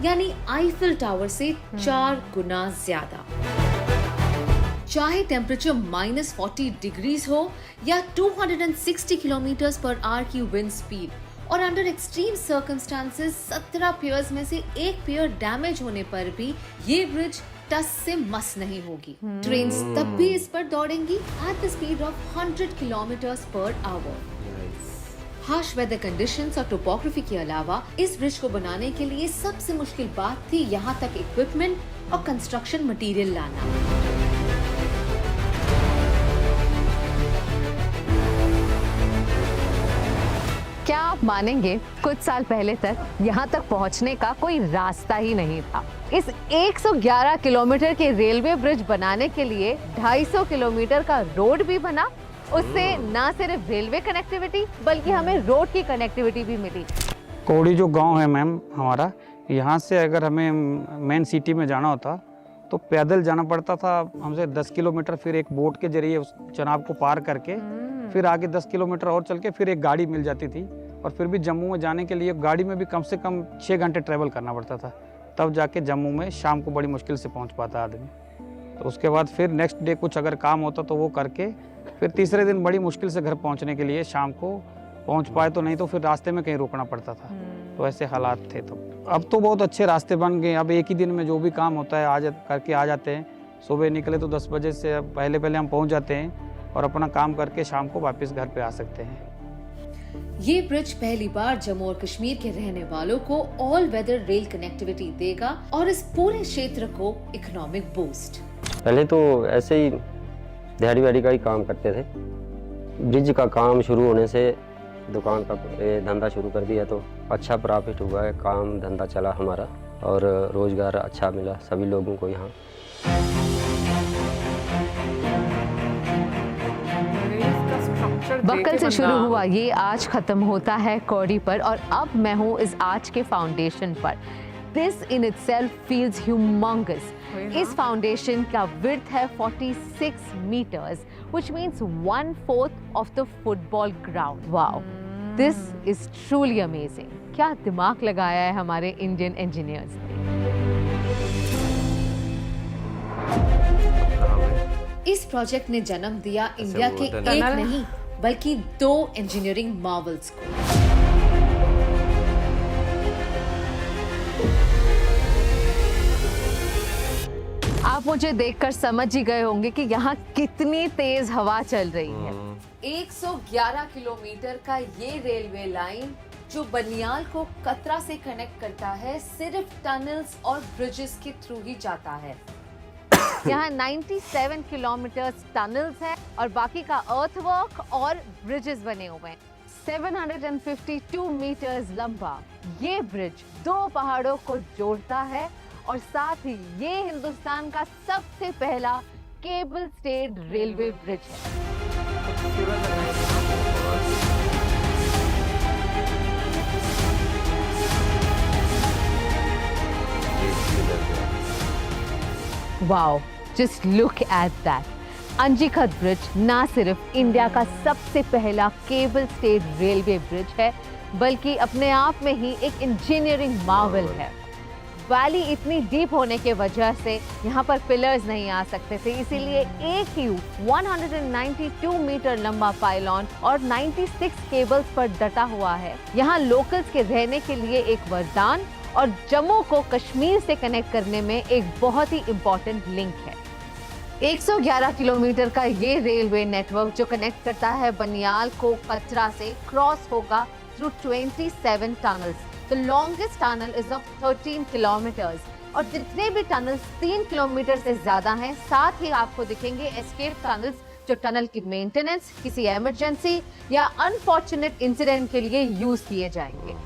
Speaker 4: यानी आईफिल टावर से 4 गुना ज्यादा। चाहे टेम्परेचर -40 डिग्रीज हो या 260 किलोमीटर पर आवर की विंड स्पीड, और अंडर एक्सट्रीम सर्कमस्टांसेस 17 पियर्स में से एक पियर डैमेज होने पर भी ये ब्रिज टस से मस नहीं होगी। ट्रेन्स तब भी इस पर दौड़ेंगी at the speed of 100 kilometres per hour. Harsh weather conditions और टोपोग्राफी के अलावा इस ब्रिज को बनाने के लिए सबसे मुश्किल बात थी यहाँ तक इक्विपमेंट और कंस्ट्रक्शन मटेरियल लाना।
Speaker 3: क्या आप मानेंगे, कुछ साल पहले तक यहाँ तक पहुँचने का कोई रास्ता ही नहीं था। इस 111 किलोमीटर के रेलवे ब्रिज बनाने के लिए 250 किलोमीटर का रोड भी बना। उससे न सिर्फ रेलवे कनेक्टिविटी बल्कि हमें रोड की कनेक्टिविटी भी मिली।
Speaker 12: कोड़ी जो गांव है मैम हमारा, यहाँ से अगर हमें मेन सिटी में जाना होता तो पैदल जाना पड़ता था हमसे 10 किलोमीटर, फिर एक बोट के जरिए उस चनाब को पार करके फिर आगे 10 किलोमीटर और चल के फिर एक गाड़ी मिल जाती थी। और फिर भी जम्मू में जाने के लिए गाड़ी में भी कम से कम 6 घंटे ट्रैवल करना पड़ता था, तब जाके जम्मू में शाम को बड़ी मुश्किल से पहुंच पाता आदमी। तो उसके बाद फिर नेक्स्ट डे कुछ अगर काम होता तो वो करके फिर तीसरे दिन बड़ी मुश्किल से घर पहुंचने के लिए शाम को पहुंच पाए तो नहीं तो फिर रास्ते में कहीं रुकना पड़ता था। तो ऐसे हालात थे। तो अब तो बहुत अच्छे रास्ते बन गए। अब एक ही दिन में जो भी काम होता है करके आ जाते हैं। सुबह निकले तो 10 बजे से पहले हम पहुंच जाते हैं और अपना काम करके शाम को वापस घर पे आ सकते हैं।
Speaker 4: ये ब्रिज पहली बार जम्मू और कश्मीर के रहने वालों को ऑल वेदर रेल कनेक्टिविटी देगा और इस पूरे क्षेत्र को इकोनॉमिक बूस्ट।
Speaker 13: पहले तो ऐसे ही दिहाड़ी वाड़ी का ही काम करते थे। ब्रिज का काम शुरू होने से दुकान का धंधा शुरू कर दिया तो अच्छा प्रॉफिट हुआ है, काम धंधा चला हमारा और रोजगार अच्छा मिला सभी लोगों को यहाँ।
Speaker 3: बक्कल से शुरू हुआ ये आज खत्म होता है कौड़ी पर और अब मैं हूँ इस आर्च के फाउंडेशन पर। This in itself feels humongous. इस फाउंडेशन का विड्थ है 46 metres which means 1/4 of the football ground. Wow, this is truly amazing. क्या दिमाग लगाया है हमारे इंडियन इंजीनियर्स ने।
Speaker 4: इस प्रोजेक्ट ने जन्म दिया इंडिया के एक नहीं बल्कि 2 इंजीनियरिंग मार्वल्स को।
Speaker 3: आप मुझे देखकर समझ ही गए होंगे कि यहाँ कितनी तेज हवा चल रही है।
Speaker 4: 111 किलोमीटर का ये रेलवे लाइन जो बनियाल को कतरा से कनेक्ट करता है सिर्फ टनल्स और ब्रिजेस के थ्रू ही जाता है।
Speaker 3: यहाँ 97 किलोमीटर टनल्स है और बाकी का अर्थवर्क और ब्रिजेस बने हुए हैं। 752 मीटर्स लंबा ये ब्रिज 2 पहाड़ों को जोड़ता है और साथ ही ये हिंदुस्तान का सबसे पहला केबल स्टेड रेलवे ब्रिज है। Wow, just look at that. Anjikhad bridge ना सिर्फ इंडिया का सबसे पहला केबल स्टेड रेलवे ब्रिज है बल्कि अपने आप में ही एक इंजीनियरिंग मार्वल है। वैली इतनी डीप होने के वजह से यहाँ पर पिलर्स नहीं आ सकते थे, इसीलिए एक ही 192 मीटर लंबा पाइलॉन और 96 केबल्स पर डटा हुआ है। यहाँ लोकल्स के रहने के लिए एक वरदान और जम्मू को कश्मीर से कनेक्ट करने में एक बहुत ही इम्पोर्टेंट लिंक है। 111 किलोमीटर का ये रेलवे नेटवर्क जो कनेक्ट करता है बनियाल को कतरा से क्रॉस होगा through 27 tunnels. The longest tunnel is of 13 kilometres और जितने भी टनल्स 3 किलोमीटर से ज्यादा हैं, साथ ही आपको दिखेंगे एस्केप टनल्स जो टनल की मेंटेनेंस, किसी इमरजेंसी या अनफॉर्चुनेट इंसिडेंट के लिए यूज किए जाएंगे।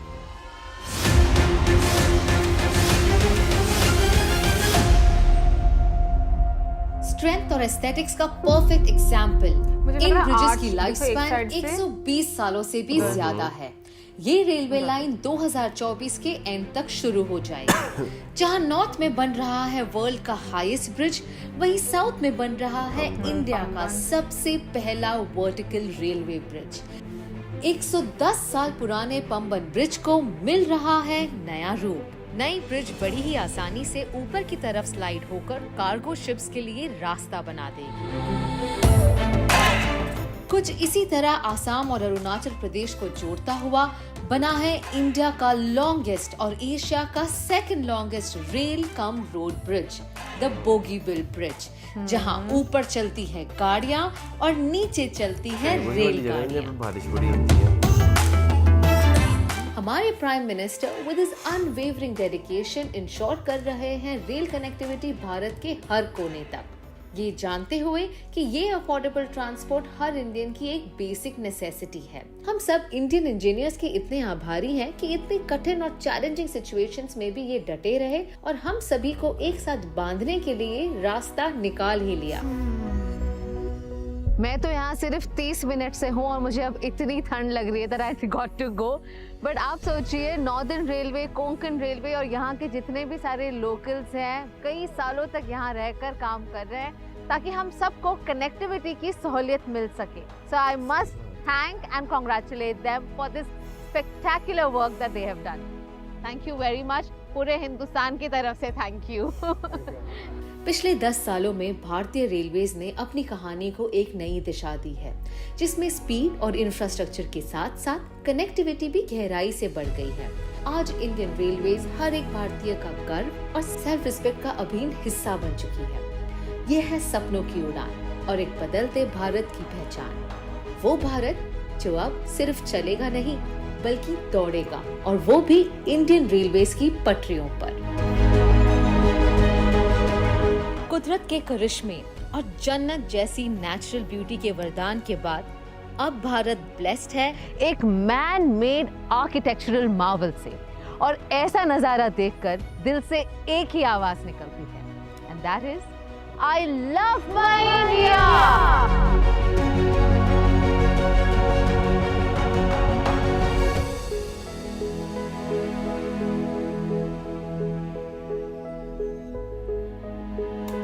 Speaker 4: स्ट्रेंथ और एस्थेटिक्स का परफेक्ट एग्जाम्पल इन ब्रिजेस की लाइफ स्पैन 120 सालों से भी ज्यादा है। ये रेलवे लाइन 2024 के एंड तक शुरू हो जाएगी। जहां नॉर्थ में बन रहा है वर्ल्ड का हाईएस्ट ब्रिज, वहीं साउथ में बन रहा है इंडिया का सबसे पहला वर्टिकल रेलवे ब्रिज। 110 साल पुराने पंबन ब्रिज को मिल रहा है नया रूप। नई ब्रिज बड़ी ही आसानी से ऊपर की तरफ स्लाइड होकर कार्गो शिप्स के लिए रास्ता बना देगी। कुछ इसी तरह आसाम और अरुणाचल प्रदेश को जोड़ता हुआ बना है इंडिया का लॉन्गेस्ट और एशिया का second longest rail cum road bridge, the Bogibeel bridge, जहां ऊपर चलती है गाड़ियां और नीचे चलती है रेलगाड़ियां।
Speaker 2: बारिश बड़ी होती है।
Speaker 4: हमारे prime minister with his unwavering dedication ensure कर रहे हैं रेल कनेक्टिविटी भारत के हर कोने तक, ये जानते हुए कि ये अफोर्डेबल ट्रांसपोर्ट हर इंडियन की एक बेसिक नेसेसिटी है। हम सब इंडियन इंजीनियर्स के इतने आभारी हैं कि इतनी कठिन और चैलेंजिंग सिचुएशंस में भी ये डटे रहे और हम सभी को एक साथ बांधने के लिए रास्ता निकाल ही लिया।
Speaker 3: मैं तो यहाँ सिर्फ 30 मिनट से हूँ और मुझे अब इतनी ठंड लग रही है that I got to go। But आप सोचिए, नॉर्दर्न रेलवे, कोंकण रेलवे और यहाँ के जितने भी सारे लोकल्स हैं कई सालों तक यहाँ रहकर काम कर रहे हैं ताकि हम सबको कनेक्टिविटी की सहूलियत मिल सके। So I must thank and congratulate them for this spectacular work that they have done. Thank you very much, पूरे हिंदुस्तान की तरफ से थैंक यू।
Speaker 4: पिछले 10 सालों में भारतीय रेलवेज ने अपनी कहानी को एक नई दिशा दी है, जिसमें स्पीड और इंफ्रास्ट्रक्चर के साथ साथ कनेक्टिविटी भी गहराई से बढ़ गई है। आज इंडियन रेलवेज हर एक भारतीय का गर्व और सेल्फ रिस्पेक्ट का अभिन्न हिस्सा बन चुकी है। यह है सपनों की उड़ान और एक बदलते भारत की पहचान। वो भारत जो अब सिर्फ चलेगा नहीं बल्कि दौड़ेगा, और वो भी इंडियन रेलवेज की पटरियों पर। कुदरत के करिश्मे और जन्नत जैसी नेचुरल ब्यूटी के वरदान के बाद अब भारत ब्लेस्ड है
Speaker 3: एक मैन मेड आर्किटेक्चरल मार्वल से, और ऐसा नजारा देखकर दिल से एक ही आवाज निकलती है, and that is I love my India.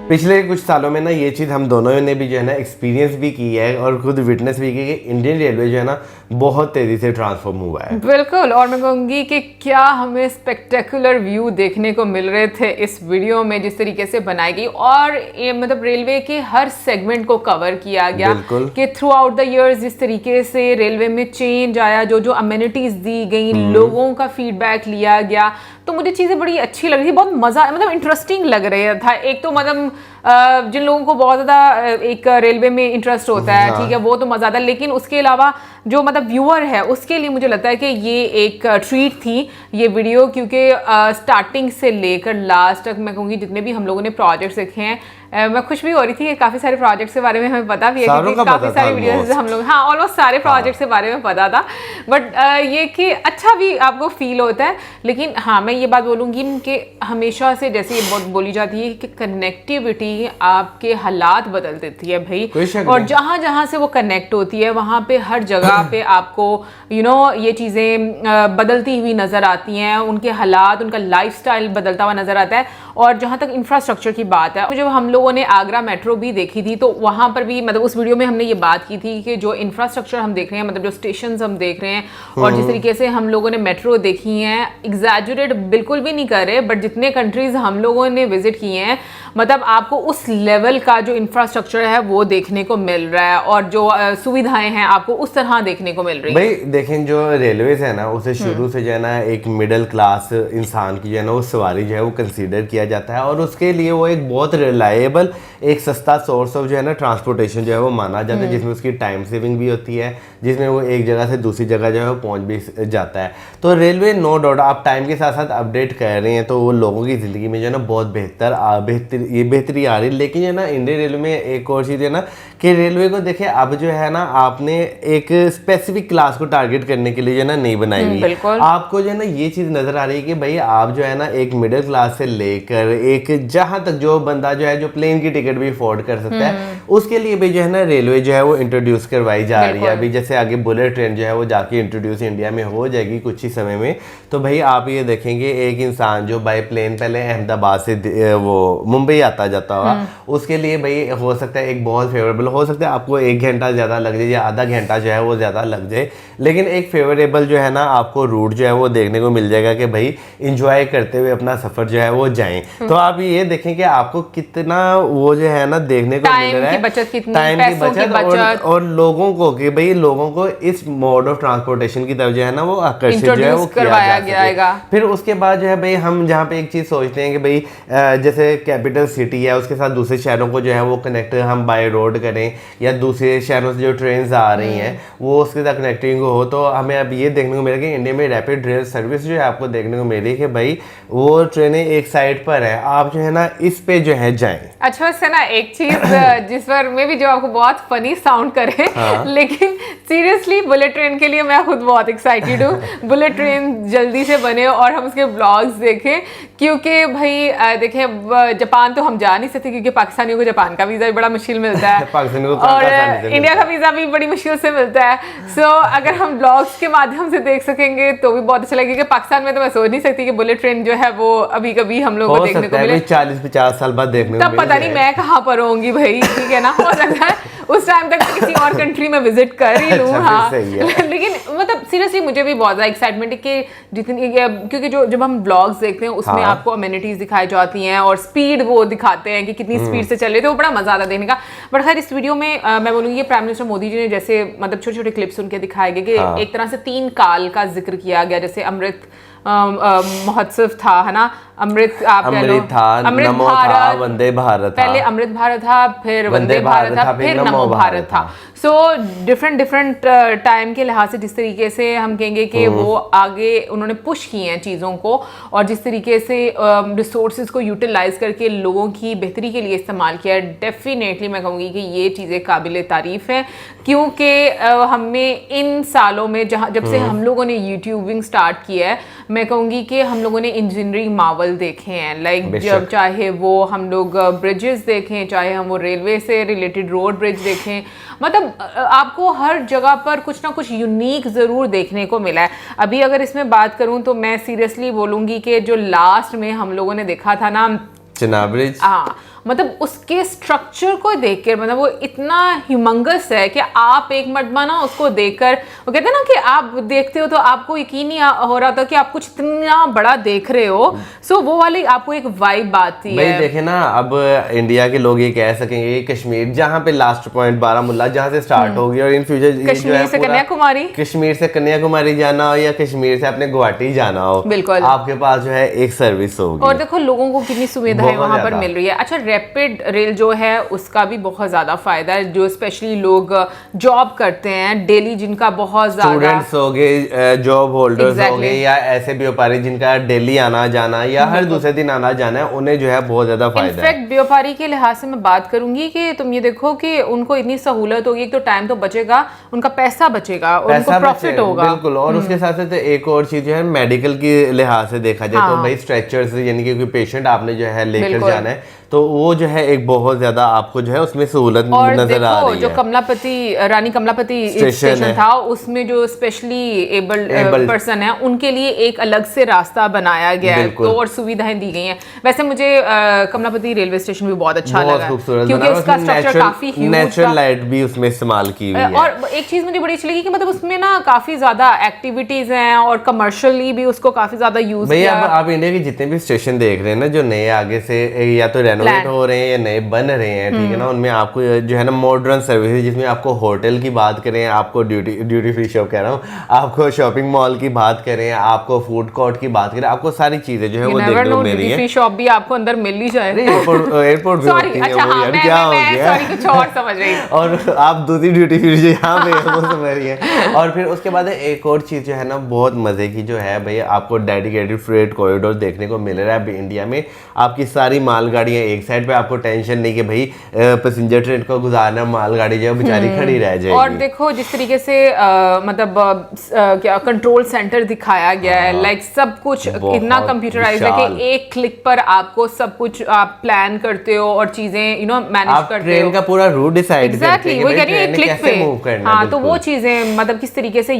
Speaker 2: पिछले कुछ सालों में ना ये चीज़ हम दोनों ने भी जो है ना एक्सपीरियंस भी की है और खुद विटनेस भी की कि इंडियन रेलवे जो है ना बहुत तेज़ी से ट्रांसफॉर्म हुआ है।
Speaker 1: बिल्कुल, और मैं कहूँगी कि क्या हमें स्पेक्टेकुलर व्यू देखने को मिल रहे थे इस वीडियो में, जिस तरीके से बनाई गई, और ये मतलब रेलवे के हर सेगमेंट को कवर किया गया कि थ्रू आउट द ईयर्स जिस तरीके से रेलवे में चेंज आया, जो जो अमेनिटीज़ दी गई, लोगों का फीडबैक लिया गया, तो मुझे चीज़ें बड़ी अच्छी लग रही थी, बहुत मज़ा, मतलब इंटरेस्टिंग लग रहा था। एक तो मतलब जिन लोगों को बहुत ज़्यादा एक रेलवे में इंटरेस्ट होता है, ठीक है, वो तो मज़ा आता है, लेकिन उसके अलावा जो मतलब व्यूअर है उसके लिए मुझे लगता है कि ये एक ट्रीट थी ये वीडियो, क्योंकि स्टार्टिंग से लेकर लास्ट तक मैं कहूँगी जितने भी हम लोगों ने प्रोजेक्ट्स देखे हैं, मैं खुश भी हो रही थी कि काफ़ी सारे प्रोजेक्ट्स के बारे में हमें पता भी है, क्योंकि काफ़ी सारी वीडियोस हम लोग, हाँ, ऑलमोस्ट सारे प्रोजेक्ट्स के बारे में पता था, बट ये कि अच्छा भी आपको फील होता है। लेकिन हाँ, मैं ये बात बोलूँगी कि हमेशा से जैसे ये बहुत बोली जाती है कि कनेक्टिविटी आपके हालात बदल देती है भाई, और जहाँ जहाँ से वो कनेक्ट होती है वहाँ पे हर जगह पे आपको ये चीज़ें बदलती हुई नज़र आती हैं, उनके हालात, उनका लाइफस्टाइल बदलता हुआ नज़र आता है। और जहाँ तक इंफ्रास्ट्रक्चर की बात है, जब हम लोगों ने आगरा मेट्रो भी देखी थी तो वहाँ पर भी मतलब उस वीडियो में हमने ये बात की थी कि जो इंफ्रास्ट्रक्चर हम देख रहे हैं, मतलब जो स्टेशन हम देख रहे हैं और जिस तरीके से हम लोगों ने मेट्रो देखी हैं, एग्जैजुरेट बिल्कुल भी नहीं कर रहे, बट जितने कंट्रीज हम लोगों ने विजिट किए हैं, मतलब आपको उस लेवल का जो इंफ्रास्ट्रक्चर है वो देखने को मिल रहा है, और जो सुविधाएं हैं आपको उस तरह देखने को मिल रही है।
Speaker 2: भाई देखें, जो रेलवेज है ना उसे शुरू से जो है ना एक मिडिल क्लास इंसान की जो है ना वो सवारी जो है वो कंसीडर किया जाता है, और उसके लिए वो एक बहुत रिलायबल, एक सस्ता सोर्स ऑफ जो है ना ट्रांसपोर्टेशन जो है वो माना जाता है, जिसमें उसकी टाइम सेविंग भी होती है, जिसमें वो एक जगह से दूसरी जगह जो है वो पहुंच भी जाता है। तो रेलवे नो डाउट आप टाइम के साथ साथ अपडेट कर रहे हैं, तो वो लोगों की ज़िंदगी में जो है ना बहुत बेहतरी आ रही है। लेकिन जो ना इंडियन रेलवे में एक और चीज़ है ना कि रेलवे को देखे अब जो है ना आपने एक स्पेसिफिक क्लास को टारगेट करने के लिए जो है ना नहीं बनाई हुई, आपको जो है ना ये चीज़ नज़र आ रही है कि भाई आप जो है ना एक मिडिल क्लास से लेकर एक जहाँ तक जो बंदा जो है जो प्लेन की टिकट भी अफोर्ड कर सकता है, उसके लिए भी जो है ना रेलवे जो है वो इंट्रोड्यूस करवाई जा रही है। अभी जैसे आगे बुलेट ट्रेन जो है वो जाके इंट्रोड्यूस इंडिया में हो जाएगी कुछ ही समय में, तो भाई आप ये देखेंगे एक इंसान जो बाई प्लेन पहले अहमदाबाद से वो मुंबई आता जाता हुआ, उसके लिए भाई हो सकता है एक बहुत फेवरेबल, हो सकता है आपको 1 घंटा ज़्यादा लग जाए या आधा घंटा जो है वो ज़्यादा लग जाए, लेकिन एक फेवरेबल जो है ना आपको रूट जो है वो देखने को मिल जाएगा कि भाई इंजॉय करते हुए अपना सफ़र जो है वो जाएं। जाएं। तो आप ये देखें कि आपको कितना वो जो है ना देखने को मिल रहा है,
Speaker 1: टाइम की बचत कितनी,
Speaker 2: टाइम की बचत और लोगों को कि भाई लोगों को इस मोड ऑफ ट्रांसपोर्टेशन की तरफ जो है ना वो आकर्षित जो है वो
Speaker 1: करवाया जाएगा।
Speaker 2: फिर उसके बाद जो है भाई हम जहाँ पे एक चीज सोचते हैं कि भाई जैसे कैपिटल सिटी है उसके साथ दूसरे शहरों को जो है वो कनेक्ट हम बाय रोड करें, या दूसरे शहरों से जो ट्रेन आ रही हैं वो उसके साथ कनेक्टिंग हो, तो हमें अब ये देखने को मिला कि इंडिया में रैपिड रेल सर्विस जो है आपको देखने को मिली कि भाई वो ट्रेनें एक साइड पर है, आप जो है ना इस पे जो है जाएं।
Speaker 1: अच्छा वैसे ना एक चीज जिस पर मैं भी जो आपको बहुत फनी साउंड करे, लेकिन सीरियसली बुलेट ट्रेन के लिए मैं खुद बहुत एक्साइटेड हूँ। बुलेट ट्रेन जल्दी से बने और हम उसके ब्लॉग्स देखें, क्योंकि भाई देखें जापान तो हम जा नहीं सकते क्योंकि पाकिस्तानियों को जापान का वीज़ा भी बड़ा मुश्किल मिलता है और इंडिया का वीज़ा भी बड़ी मुश्किल से मिलता है। सो अगर हम ब्लॉग्स के माध्यम से देख सकेंगे तो भी बहुत अच्छा लगेगा, क्योंकि पाकिस्तान में तो मैं सोच नहीं सकती कि बुलेट ट्रेन जो है वो अभी कभी हम लोग को देखने को मिले।
Speaker 2: 40-50 साल बाद देखने को
Speaker 1: तब पता नहीं मैं कहाँ पर होंगी भाई, ठीक है ना, हो सकता है उस टाइम तक किसी और कंट्री में विजिट कर ही लूँ। हाँ लेकिन मतलब सीरियसली मुझे भी बहुत ज़्यादा एक्साइटमेंट है कि जितनी, क्योंकि जो जब हम ब्लॉग्स देखते हैं उसमें आपको अमेनिटीज दिखाई जाती हैं और स्पीड वो दिखाते हैं कि कितनी स्पीड से चल रहे थे, वो बड़ा मजा आता देखने का। बट खैर इस वीडियो में मैं बोलूँगी प्राइम मिनिस्टर मोदी जी ने जैसे मतलब छोटे छोटे क्लिप्स उनके दिखाए गए कि एक तरह से 3 काल का जिक्र किया गया, जैसे अमृत महोत्सव था, है ना, अमृत आप कह लो, अमृत भारत,
Speaker 2: वंदे भारत,
Speaker 1: पहले अमृत भारत था, फिर वंदे भारत था, फिर नमो भारत था। सो डिफरेंट टाइम के लिहाज से जिस तरीके से हम कहेंगे कि वो आगे उन्होंने पुश किए हैं चीज़ों को, और जिस तरीके से रिसोर्सेज को यूटिलाइज करके लोगों की बेहतरी के लिए इस्तेमाल किया है, डेफिनेटली मैं कहूँगी कि ये चीज़ें काबिल तारीफ़ हैं। क्योंकि हमें इन सालों में जब से हम लोगों ने यूट्यूबिंग स्टार्ट किया है, मैं कहूँगी कि हम लोगों ने इंजीनियरिंग मावल देखे हैं, लाइक जब चाहे वो हम लोग ब्रिजेस देखें, चाहे हम वो रेलवे से रिलेटेड रोड ब्रिज देखें, मतलब आपको हर जगह पर कुछ ना कुछ यूनिक ज़रूर देखने को मिला है। अभी अगर इसमें बात करूं तो मैं सीरियसली बोलूँगी कि जो लास्ट में हम लोगों ने देखा था ना
Speaker 2: चिनाब ब्रिज,
Speaker 1: हाँ मतलब उसके स्ट्रक्चर को देखकर मतलब वो इतना ह्यूमंगस है कि आप एक मरतबा ना उसको देखकर, वो कहते हैं ना कि आप देखते हो तो आपको यकीन नहीं हो रहा था कि आप कुछ इतना बड़ा देख रहे हो। सो वो वाली आपको एक वाइब आती है।
Speaker 2: देखे ना, अब इंडिया के लोग ये कह सकेंगे कश्मीर जहाँ पे लास्ट पॉइंट बारामूला जहाँ से स्टार्ट होगी, और इन फ्यूचर
Speaker 1: कश्मीर से कन्याकुमारी,
Speaker 2: कश्मीर से कन्याकुमारी जाना हो या कश्मीर से अपने गुवाहाटी जाना हो, बिल्कुल आपके पास जो है एक सर्विस होगी।
Speaker 1: और देखो लोगों को कितनी सुविधाएं वहां पर मिल रही है। अच्छा रैपिड रेल जो है उसका भी बहुत ज़्यादा फ़ायदा है, जो स्पेशली लोग जॉब करते हैं डेली, जिनका बहुत ज़्यादा
Speaker 2: स्टूडेंट्स हो गए, जॉब होल्डर्स हो गए, या ऐसे व्यापारी जिनका डेली आना जाना या हर दूसरे दिन आना जाना है, उन्हें जो है बहुत ज़्यादा फायदा है।
Speaker 1: इनफैक्ट व्यापारी के लिहाज से मैं बात करूंगी कि तुम ये देखो कि उनको इतनी सहूलत होगी, एक तो टाइम तो बचेगा, उनका पैसा बचेगा, उनको प्रॉफिट होगा,
Speaker 2: बिल्कुल। और उसके साथ साथ एक और चीज़ जो है मेडिकल के लिहाज से देखा जाए तो भाई स्ट्रेचर्स, यानी कि कोई पेशेंट आपने जो है लेकर जाना है तो वो जो है एक बहुत ज्यादा आपको जो है उसमें सहूलत नजर आ रही है।
Speaker 1: जो कमलापति रानी कमलापति स्टेशन था उसमें जो स्पेशली एबल्ड पर्सन है उनके लिए एक अलग से रास्ता बनाया गया है, तो और सुविधाएं दी गई हैं। वैसे मुझे कमलापति रेलवे स्टेशन भी बहुत अच्छा लगा क्योंकि उसका स्ट्रक्चर काफी ह्यूज था,
Speaker 2: नेचुरल लाइट भी उसमें इस्तेमाल की हुई है।
Speaker 1: और एक चीज मुझे बड़ी अच्छी लगी कि मतलब उसमें ना काफी ज्यादा एक्टिविटीज हैं और कमर्शियली भी उसको काफी ज्यादा यूज किया।
Speaker 2: आप इंडिया के जितने भी स्टेशन देख रहे हैं ना, जो नए आगे से या तो रेनोवेट हो रहे हैं या नए बन रहे हैं, ठीक है ना, उनमें आपको जो है ना मॉडर्न सर्विस, जिसमें आपको होटल की बात करें, आपको ड्यूटी फ्री शॉप कह रहा हूँ, आपको शॉपिंग मॉल की बात करें, आपको फूड कोर्ट की बात करें, आपको सारी चीजें जो है वो देखने को मिल रही है।
Speaker 1: ड्यूटी फ्री शॉप भी आपको अंदर मिल ही जाए,
Speaker 2: एयरपोर्ट भी होती है, क्या हो गया,
Speaker 1: कुछ और समझ रही हूं।
Speaker 2: और आप दूसरी ड्यूटी फ्री जो यहाँ पे वो समझ रही है। और फिर उसके बाद एक और चीज जो है ना बहुत मजे की जो है भाई, आपको डेडिकेटेड फ्रेट कॉरिडोर देखने को मिल रहा है अभी इंडिया में। आपकी सारी मालगाड़ियां एक साइड पे, आपको टेंशन नहीं कि भाई पैसेंजर ट्रेन को गुजारना, मालगाड़ी जो बेचारी खड़ी रह जाएगी।
Speaker 1: और देखो जिस तरीके से मतलब क्या कंट्रोल सेंटर दिखाया गया है, लाइक सब कुछ इतना कंप्यूटराइज्ड है कि एक क्लिक पर आपको सब कुछ आप प्लान करते हो और चीजें मैनेज करते हो।
Speaker 2: ट्रेन का पूरा रूट डिसाइड
Speaker 1: करते हैं, वही कह रही है, एक क्लिक पे। हाँ, तो वो चीजें मतलब किस तरीके से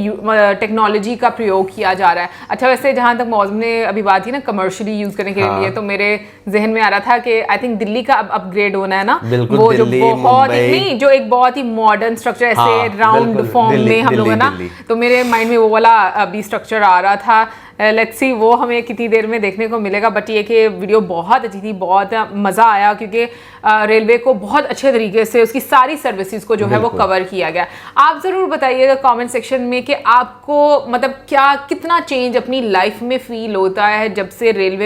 Speaker 1: टेक्नोलॉजी का प्रयोग किया जा रहा है। अच्छा वैसे जहां तक मौजूद ने अभी बात की ना कमर्शियली यूज करने के लिए, तो मेरे जहन में आ रहा था कि आई थिंक दिल्ली का अब अपग्रेड होना है ना, वो जो बहुत नहीं, जो एक बहुत ही मॉडर्न स्ट्रक्चर ऐसे राउंड फॉर्म में हम लोग है ना, तो मेरे माइंड में वो वाला अभी स्ट्रक्चर आ रहा था। लेट्स सी वो हमें कितनी देर में देखने को मिलेगा। बट ये कि वीडियो बहुत अच्छी थी, बहुत मज़ा आया क्योंकि रेलवे को बहुत अच्छे तरीके से उसकी सारी सर्विसेज को जो है वो कवर किया गया। आप ज़रूर बताइएगा कमेंट सेक्शन में कि आपको मतलब क्या कितना चेंज अपनी लाइफ में फील होता है जब से रेलवे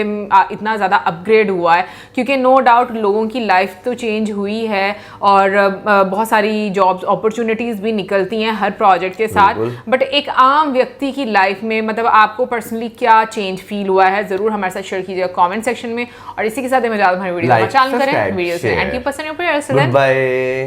Speaker 1: इतना ज़्यादा अपग्रेड हुआ है, क्योंकि नो डाउट लोगों की लाइफ तो चेंज हुई है और बहुत सारी जॉब्स अपॉर्चुनिटीज़ भी निकलती हैं हर प्रोजेक्ट के साथ। बट एक आम व्यक्ति की लाइफ में मतलब आपको पर्सनली क्या चेंज फील हुआ है, ज़रूर हमारे साथ शेयर कीजिएगा कमेंट सेक्शन में। और इसी के साथ हमें वीडियो चैनल करें वीडियो से and keep us in your prayers.
Speaker 2: Bye.